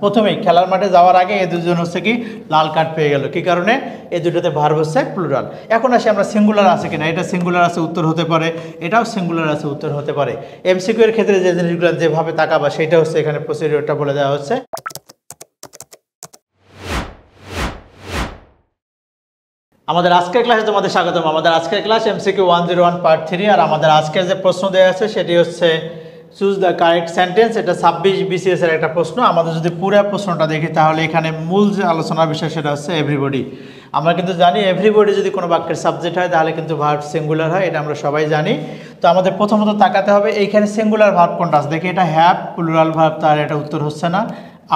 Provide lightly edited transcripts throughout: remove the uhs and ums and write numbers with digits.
প্রথমেই খেলার মাঠে যাওয়ার আগে এই দুজন হচ্ছে কি লাল কার্ড পেয়ে গেল, কি কারণে? এই দুটোতে ভার্ব হচ্ছে প্লুরাল। এখন আসি আমরা সিঙ্গুলার আছে কিনা, এটা সিঙ্গুলার আছে উত্তর হতে পারে, এটাও সিঙ্গুলার আছে উত্তর হতে পারে। এমসিকিউ এর ক্ষেত্রে যে জিনিসগুলো যেভাবে তাকাবা সেটা হচ্ছে এখানে প্রসিডিওরটা বলে দেওয়া হচ্ছে। আমাদের আজকের ক্লাসে তোমাদের স্বাগতম। আমাদের আজকের ক্লাস এমসিকিউ 101 পার্ট 3। আর আমাদের আজকের যে প্রশ্ন দেওয়া আছে সেটি হচ্ছে চুজ দ্য কারেক্ট সেন্টেন্স। এটা 26 বিসিএস এর একটা প্রশ্ন। আমাদের যদি পুরো প্রশ্নটা দেখি তাহলে এখানে মূল যে আলোচনার বিষয় সেটা হচ্ছে এভরিবডি। আমরা কিন্তু জানি এভরিবডি যদি কোনো বাক্যের সাবজেক্ট হয় তাহলে কিন্তু ভার্ব সিঙ্গুলার হয়, এটা আমরা সবাই জানি। তো আমাদের প্রথমত তাকাতে হবে এইখানে সিঙ্গুলার ভার্ব কোনটা আছে। দেখি এটা হ্যাভ প্লুরাল ভার্ব, তাহলে এটা উত্তর হচ্ছে না।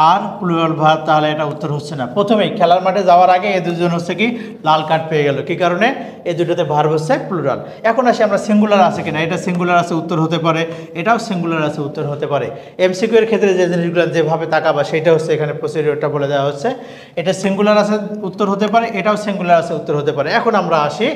আর প্লুরাল ভার্ব, তাহলে এটা উত্তর হচ্ছে না। প্রথমেই খেলার মাঠে যাওয়ার আগে এই দুজন হচ্ছে কি লাল কার্ড পেয়ে গেল, কি কারণে? এই দুটোতে ভার্ব হচ্ছে প্লুরাল। এখন আসি আমরা সিঙ্গুলার আছে কিনা, এটা সিঙ্গুলার আছে উত্তর হতে পারে, এটাও সিঙ্গুলার আছে উত্তর হতে পারে। এমসিকিউ এর ক্ষেত্রে যে জিনিসগুলো যেভাবে তাকাবা সেটা হচ্ছে এখানে প্রসিডিওরটা বলে দেওয়া হচ্ছে। এটা সিঙ্গুলার আছে উত্তর হতে পারে, এটাও সিঙ্গুলার আছে উত্তর হতে পারে। এখন আমরা আসি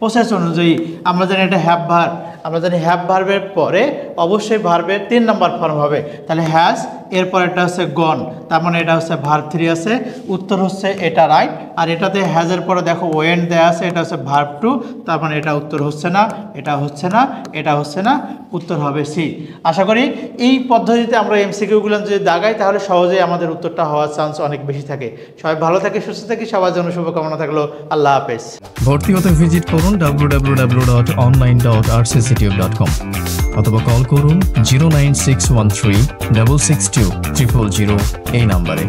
প্রসেস অনুযায়ী। আমরা জানি এটা হ্যাভ ভার্ব, আমরা জানি হ্যাভ ভার্বের পরে অবশ্যই ভার্বের 3 নম্বর ফর্ম হবে, তাহলে হ্যাজ, এরপর এটা হচ্ছে গন, তার মানে এটা হচ্ছে ভার্ব 3 আছে, উত্তর হচ্ছে এটা রাইট। আর এটাতে হ্যাজের পরে দেখো ওয়েন্ট দেয়া আছে, এটা হচ্ছে ভার্ব 2, তার মানে এটা উত্তর হচ্ছে না, এটা হচ্ছে না, এটা হচ্ছে না, উত্তর হবে সি। আশা করি এই পদ্ধতিতে আমরা এমসিকিউগুলো যদি দাগাই তাহলে সহজেই আমাদের উত্তরটা হওয়ার চান্স অনেক বেশি থাকে। সবাই ভালো থাকে, সুস্থ থাকি, সবার জন্য শুভকামনা থাকলো। আল্লাহ হাফেজ। ভর্তি হতে ভিজিট করুন www.online.rcctube.com অথবা কল করুন 09613 662 000 এই নাম্বারে।